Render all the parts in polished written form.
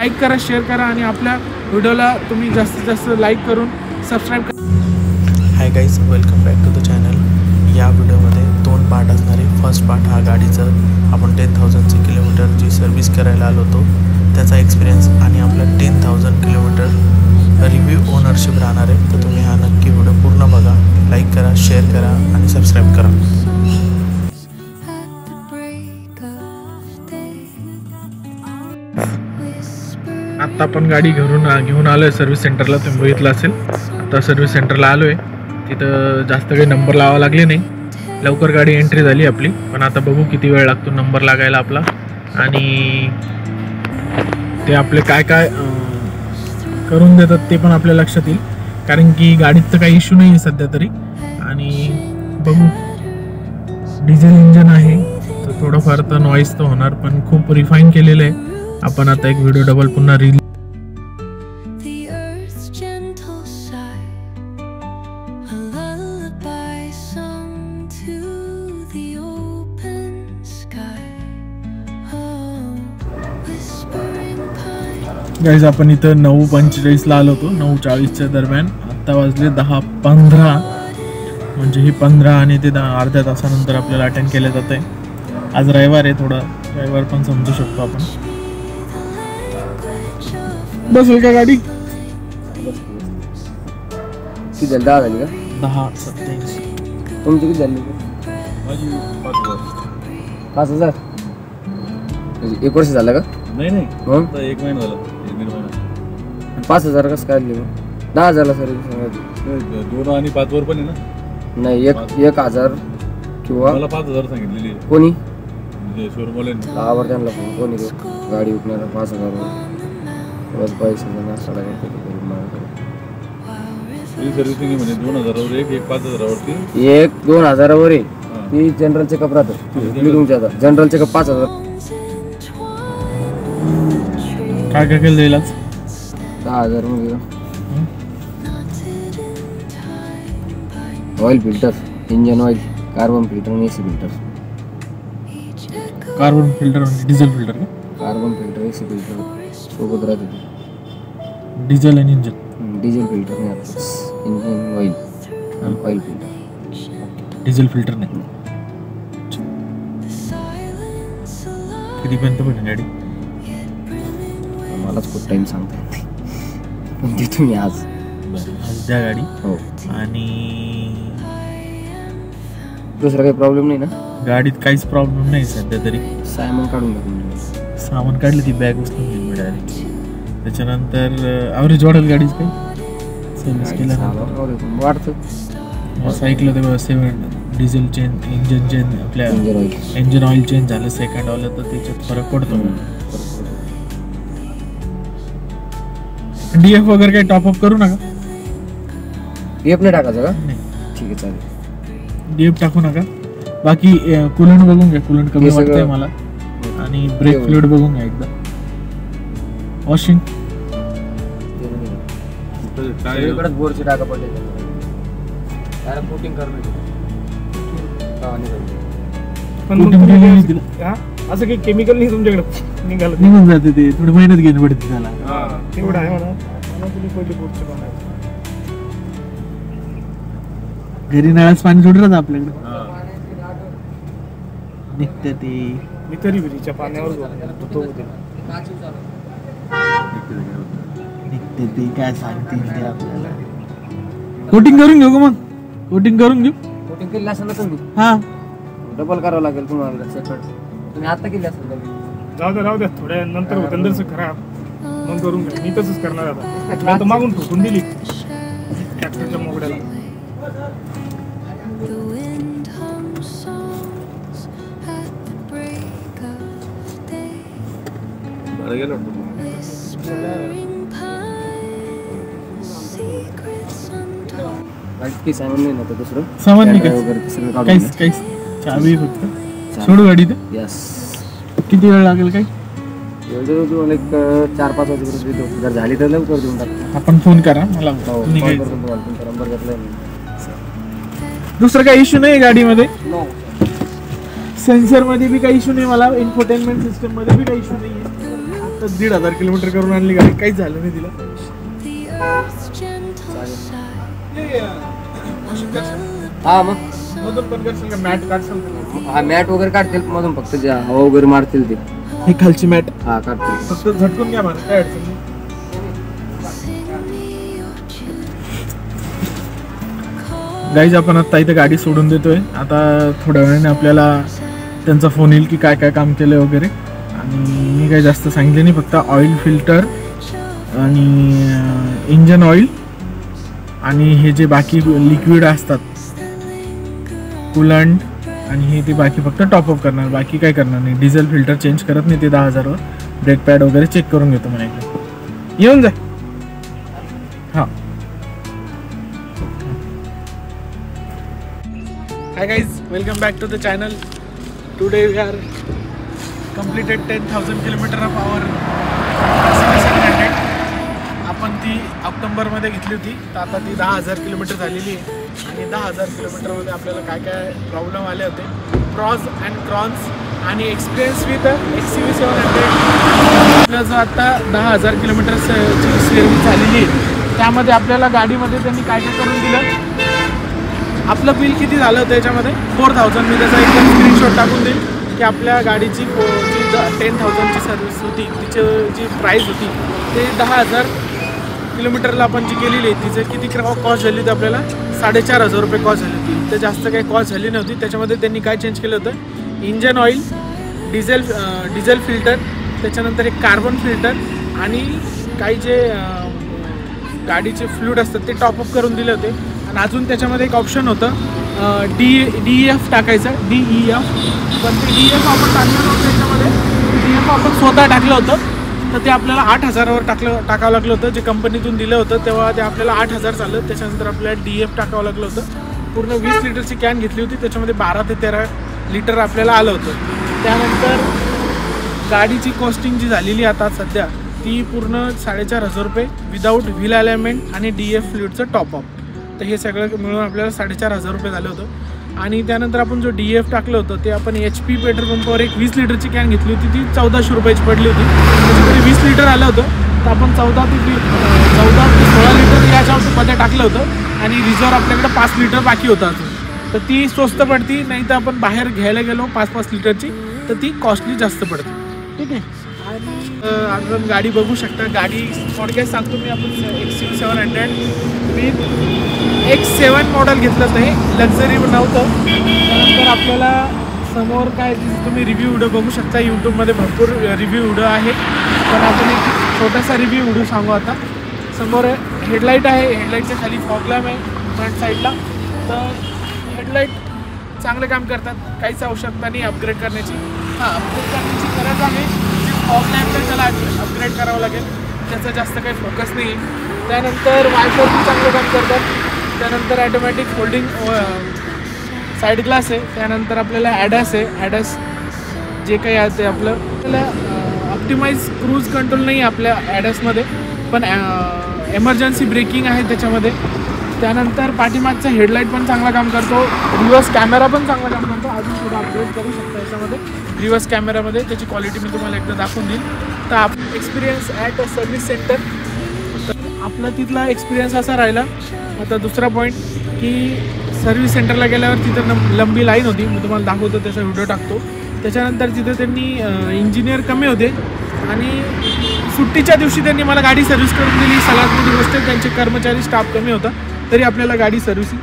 Like करा, share करा आणि आपल्या व्हिडिओला तुम्ही जास्तीत जास्त लाईक करून सबस्क्राईब करा. Hi guys, welcome back to the channel. या व्हिडिओमध्ये 2 पार्ट असणार आहे. फर्स्ट पार्ट हा गाडीचं आपण 10,000 किलोमीटरची सर्व्हिस करायला आलो होतो त्याचा एक्सपिरियन्स आणि आपला 10,000 किलोमीटर रिव्ह्यू ओनरशिप राहणार आहे. तर तुम्ही हा नक्की व्हिडिओ पूर्ण बघा, लाईक करा, शेअर करा आणि सबस्क्राईब करा. आत्ता आपण गाडी घेऊन आलो आहे सर्व्हिस सेंटरला. तुम्ही बघितलं असेल, आता सर्व्हिस सेंटरला आलो आहे. तिथं जास्त काही नंबर लावावं लागले नाही, लवकर गाडी एंट्री झाली आपली. पण आता बघू किती वेळ लागतो नंबर लागायला आपला, आणि ते आपले काय काय करून देतात ते पण आपल्या लक्षात येईल. कारण की गाडीत तर काही इश्यू नाही आहे सध्या तरी. आणि बघू, डिझेल इंजन आहे तर थोडंफार तर नॉईज तर होणार, पण खूप रिफाईन केलेलं आहे. आपण आता एक व्हिडिओ डबल पुन्हा रील गाईज. आपण इथं 9:45ला आलो होतो, 9:40च्या दरम्यान. आत्ता वाजले 10:15, म्हणजे ही 15 आणि ते अर्ध्या तासानंतर आपल्याला अटेंड केलं जात आहे. आज रविवार आहे, थोडा रविवार पण समजू शकतो आपण. बसेल का गाडी? किती झाली? 10 झाली का? 10:27. तुमची किती झाली? माझी 5,000. म्हणजे 1 वर्ष झालं का? नाही नाही, मग आता 1 महिना झाला, 1.5 महिना. 5,000 कसं काढली मग? 10,000ला सर्विस 2 आणि 5 वर पण आहे ना. नाही, 1,000 किंवा मला 5,000 सांगितलेली आहे. कोणी म्हणजे शोरूमवाल्याने. आवर त्यांना फोन कोणी गाडी विकण्याला 5,000 पैसे नाश्ता सर्व्हिसिंग म्हणजे 2,000 वर एक 5,000 वरती 1-2,000 वर आहे. ती जनरल चेकअप राहतं. तुमच्या जनरल चेकअप 5,000. काय काय केलं जाईल आज? 10,000 मध्ये oil filter, engine oil, carbon filter आणि एसी फिल्टर. कार्बन फिल्टर म्हणजे डिझेल फिल्टर का? कार्बन फिल्टर, एसी फिल्टर सोबत राहते. डिझेल आणि इंजन. डिझेल फिल्टर नाही आता, इंजन ऑइल आणि ऑइल फिल्टर. डिझेल फिल्टर नाही. कितीपर्यंत पडेल गाडी? मलाच खूप टाइम सांगता येते, पण ते तुम्ही आज द्या गाडी. हो. आणि दुसरा काही प्रॉब्लेम नाही ना? गाडीत काहीच प्रॉब्लेम नाही सध्या तरी. सामान काढून टाकून सामान काढलं, ती बॅग उचलून घेईल मी डायरेक्ट. त्याच्यानंतर ॲव्हरेज वाढेल गाडीच काही सर्व्हिस केल्यानंतर वाढतं. असं ऐकलं तेव्हा 7 डिझेल चेंज, इंजन चेंज, आपल्या इंजन ऑइल चेंज झालं सेकंड ऑइल तर त्याच्यात फरक पडतो. DF वगैरे काही टॉपअप करू नका. DF नाही टाकायचं का? नाही, ठीक आहे, चालेल. DF टाकू नका. बाकी कूलंट बघून घ्या, कूलंट कमी वाटतंय मला. आणि ब्रेक फ्लुइड बघून घ्या एकदा. वॉशिंग सगळीकडेच बोरची टाका पडले. कोटिंग करणं असं काही केमिकल नाही तुमच्याकडे निघालं, निघून जाते ते. थोडी मेहनत घेणं पडते त्याला. तेवढं आहे म्हणा. घरी नळाच पाणी सोडलं ना आपल्याकडे, निघते ते. मी तरी विहिरीच्या पाण्यावर निघते ते. काय सांगतील ते आपल्याला. कोटिंग करून घेऊ का? मग कोटिंग करून घेऊ. कोटिंग केली असेल ना तुम्ही? हा, डबल करावं लागेल तुम्हाला सेपरेट. तुम्ही आता केली असेल का? राहू द्या थोड्या नंतर होतं तसं खराब, मग करून घ्या. मी तसंच करणार आता. तर मागून ठोकून दिली ट्रॅक्टरच्या मोगड्याला. गेलो काही सामान नाही ना? दुसरं सामान नाही वगैरे काहीच चावी फक्त. सोडू गाडी ते. यस. किती वेळ लागेल? काही एवढं तुम्हाला एक 4-5 वाजेपर्यंत जर झाली तर लवकर देऊन टाकतो. आपण फोन करा मला. नंबर घेतलाय. दुसरं काही इश्यू नाही गाडीमध्ये. सेन्सर मध्ये भी काही इश्यू नाही मला. इन्फोटेनमेंट सिस्टम मध्ये भी काही इश्यू नाही आहे. आता 1500 किलोमीटर करून आणली गाडी, काहीच झालं नाही तिला. हा मग मधून पण करशील का, मॅट काढशील? हा मॅट वगैरे काढतील मधून, फक्त जे हवा वगैरे मारतील ते. ही खालची मॅट हा काढतील. फक्त झटकून घ्या मला, काय अडचण नाही. गाईज आपण आता इथे गाडी सोडून देतोय. आता थोड्या वेळाने आपल्याला त्यांचा फोन येईल की काय काय काम केलं वगैरे. आणि मी काही जास्त सांगितले नाही, फक्त ऑइल फिल्टर आणि इंजन ऑइल आणि हे जे बाकी लिक्विड असतात कूलंट आणि हे ते बाकी फक्त टॉपअप करणार, बाकी काय करणार नाही. डिझेल फिल्टर चेंज करत नाही ते 10,000 वर. ब्रेक पॅड वगैरे चेक करून घेतो मला एकदा. येऊन जा. हां Hi guys, welcome back to the channel. Today we are completed 10,000 kilometer of our Mercedes 700. आपण ती ऑक्टोबरमध्ये घेतली होती, तर आता ती 10,000 किलोमीटर झालेली आहे. आणि 10,000 किलोमीटरमध्ये आपल्याला काय काय प्रॉब्लेम आले होते, प्रॉज अँड क्रॉन्स आणि एक्सपिरियन्स विथ XUV 700. आपलं जो आता 10,000 किलोमीटरची सर्व्हिस झालेली आहे, त्यामध्ये आपल्याला गाडीमध्ये त्यांनी काय काय करून दिलं. आपलं बिल किती झालं होतं त्याच्यामध्ये 4,000. मी त्याचा एकदम स्क्रीनशॉट टाकून देईल की आपल्या गाडीची जी 10,000ची सर्व्हिस होती, तिची जी प्राईस होती ते 10,000 किलोमीटरला आपण जी केलेली आहे, तिचं किती कॉस्ट झाली होती आपल्याला 4,500 रुपये कॉस्ट झाली होती. तर जास्त काही कॉस्ट झाली नव्हती. त्याच्यामध्ये त्यांनी काय चेंज केलं होतं, इंजन ऑइल, डिझेल फिल्टर, त्याच्यानंतर एक कार्बन फिल्टर आणि काही जे गाडीचे फ्लूइड असतात ते टॉपअप करून दिले होते. आणि अजून त्याच्यामध्ये एक ऑप्शन होतं DEF टाकायचं, DEF. पण ते DEF आपण टाकलं नव्हतं त्याच्यामध्ये, DEF आपण स्वतः टाकलं होतं. तर ते आपल्याला 8,000 वर टाकावं लागलं होतं. जे कंपनीतून दिलं होतं तेव्हा ते आपल्याला 8,000 झालं. त्याच्यानंतर आपल्याला DEF टाकावं लागलं होतं. पूर्ण 20 लिटरची कॅन घेतली होती, त्याच्यामध्ये 12 ते 13 लिटर आपल्याला आलं होतं. त्यानंतर गाडीची कॉस्टिंग जी झालेली आता सध्या ती पूर्ण 4,500 रुपये विदाऊट व्हील अलाइनमेंट आणि DEF फ्लुइडचं टॉपअप. तर हे सगळं मिळून आपल्याला 4,500 रुपये झालं होतं. आणि त्यानंतर आपण जो DEF टाकलं होतं ते आपण HP पेट्रोल पंपावर एक 20 लिटरची कॅन घेतली होती, ती 1,400 रुपयाची पडली होती. त्याच्यामध्ये 20 लिटर आलं होतं. तर आपण 14 ते 16 लिटर याच्यामध्ये टाकलं होतं आणि रिझर्व आपल्याकडे 5 लिटर बाकी होतं अजून. तर ती स्वस्त पडती, नाही तर आपण बाहेर घ्यायला गेलो 5-5 लिटरची तर ती कॉस्टली जास्त पडते. ठीक आहे. आणि आपण गाडी बघू शकता. गाडी थोडक्यात सांगतो मी, आपण XUV 700 विथ X7 मॉडेल घेतलं होतं. हे लक्झरी नव्हतं. त्यानंतर आपल्याला समोर काय तुम्ही रिव्ह्यू व्हिडिओ बघू शकता, यूट्यूबमध्ये भरपूर रिव्ह्यू व्हिडिओ आहेत. पण आपण एक छोटासा रिव्ह्यू व्हिडिओ सांगू आता. समोर हेडलाईट आहे, हेडलाईटच्या खाली फॉग लॅम्प आहे फ्रंट साईडला. तर हेडलाईट चांगलं काम करतात, काहीच आवश्यकता नाही अपग्रेड करण्याची. हां, अपग्रेड करण्याची गरज आहे. फॉग लॅम्प तर त्याला अपग्रेड करावं लागेल, त्याचा जास्त काही फोकस नाही आहे. त्यानंतर वायफर पण चांगलं काम करतात. त्यानंतर ॲटोमॅटिक फोल्डिंग साईड ग्लास आहे. त्यानंतर आपल्याला ॲडॅस आहे. ॲडॅस जे काही आहे ते आपल्याला ऑप्टिमाइज क्रूज कंट्रोल नाही आहे आपल्या ॲडॅसमध्ये, पण एमर्जन्सी ब्रेकिंग आहे त्याच्यामध्ये. त्यानंतर पाठीमागचा हेडलाईट पण चांगला काम करतो. रिव्हर्स कॅमेरा पण चांगला काम करतो. अजून थोडं अपग्रेड करू शकता याच्यामध्ये रिव्हर्स कॅमेरामध्ये. त्याची क्वालिटी मी तुम्हाला एकदा दाखवून देईन. तर आपला experience at a service centre, तर आपला तिथला एक्सपिरियन्स असा राहिला. आता दुसरा पॉईंट की सर्व्हिस सेंटरला गेल्यावर तिथं लंबी लाईन होती. मी तुम्हाला दाखवतो, त्याचा व्हिडिओ टाकतो. त्याच्यानंतर तिथं त्यांनी इंजिनियर कमी होते आणि सुट्टीच्या दिवशी त्यांनी मला गाडी सर्व्हिस करून दिली. सगळ्यात मोठी गोष्ट, त्यांचे कर्मचारी स्टाफ कमी होता तरी आपल्याला गाडी सर्व्हिसिंग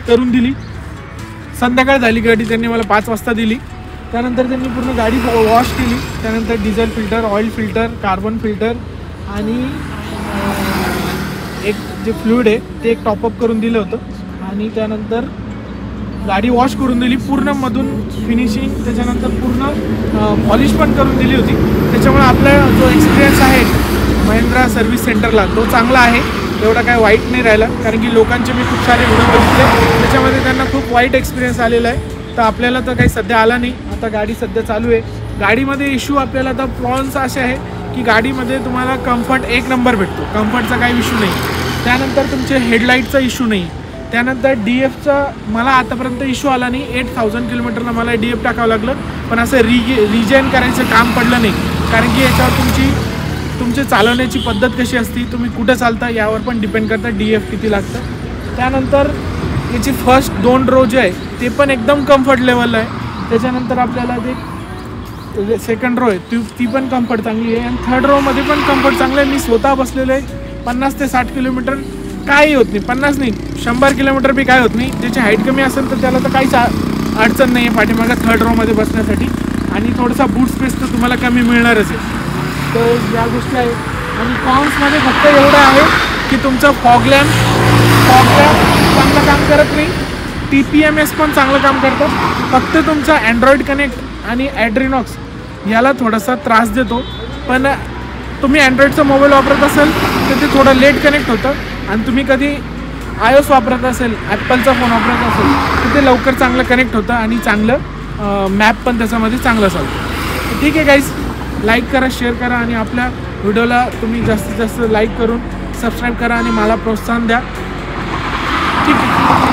करून दिली. संध्याकाळ झाली, गाडी त्यांनी मला 5 वाजता दिली. त्यानंतर त्यांनी पूर्ण गाडी वॉश केली. त्यानंतर diesel filter, oil filter, carbon filter आणि एक जे फ्लुइड आहे ते एक टॉपअप करून दिलं होतं. आणि त्यानंतर गाडी वॉश करून दिली पूर्ण मधून फिनिशिंग. त्याच्यानंतर पूर्ण पॉलिश पण करून दिली होती. त्याच्यामुळे आपला जो एक्सपिरियन्स आहे महिंद्रा सर्व्हिस सेंटरला तो चांगला आहे, एवढा काय वाईट नाही राहिला. कारण की लोकांचे मी खूप सारे व्हिडिओ बघितले, त्याच्यामध्ये त्यांना खूप वाईट एक्सपिरियन्स आलेला आहे. तर आपल्याला तर काही सध्या आला नाही. आता गाडी सध्या चालू आहे. गाडीमध्ये इश्यू आपल्याला आता प्रॉन्स असे आहे की गाडीमध्ये तुम्हाला कम्फर्ट 1 नंबर भेटतो, कम्फर्टचा काही इश्यू नाही. त्यानंतर तुमचे हेडलाईटचा इश्यू नाही. त्यानंतर DEFचा मला आतापर्यंत इश्यू आला नाही. 8,000 किलोमीटरला मला DEF टाकावं लागलं, पण असं रिजेन करायचं काम पडलं नाही. कारण की याच्यावर तुमची तुमची चालवण्याची पद्धत कशी असते, तुम्ही कुठं चालता यावर पण डिपेंड करतं DF किती लागतं. त्यानंतर याची फर्स्ट 2 रो जे आहे ते पण एकदम कम्फर्ट लेवलला आहे. त्याच्यानंतर आपल्याला ते सेकंड रो आहे ती पण कम्फर्ट चांगली आहे. आणि थर्ड रोमध्ये पण कम्फर्ट चांगलं आहे. मी स्वतः बसलेलो आहे. 50 ते 60 किलोमीटर काही होत नाही, 50 नाही 100 किलोमीटर बी काय होत नाही. ज्याची हाईट कमी असेल तर त्याला तर काहीच अडचण नाही आहे पाठीमागं थर्ड रोमध्ये बसण्यासाठी. आणि थोडासा बूट स्पेस तर तुम्हाला कमी मिळणारच आहे. तर या गोष्टी आहेत. आणि कॉन्समध्ये फक्त एवढं आहे की तुमचं फॉग लॅम्प चांगलं काम करत नाही. TPMS पण चांगलं काम करतं. फक्त तुमचा अँड्रॉइड कनेक्ट आणि ॲड्रिनॉक्स याला थोडासा त्रास देतो. पण तुम्ही अँड्रॉइडचा मोबाईल वापरत असाल तर ते थोडं लेट कनेक्ट होतं. आणि तुम्ही कधी iOS वापरत असेल, ॲपलचा फोन वापरत असेल तर ते लवकर चांगलं कनेक्ट होतं आणि चांगलं मॅप पण त्याच्यामध्ये चांगलं चालतं. ठीक आहे गाईज, लाईक करा, शेअर करा आणि आपल्या व्हिडिओला तुम्ही जास्तीत जास्त लाईक करून सबस्क्राईब करा आणि मला प्रोत्साहन द्या. ठीक आहे.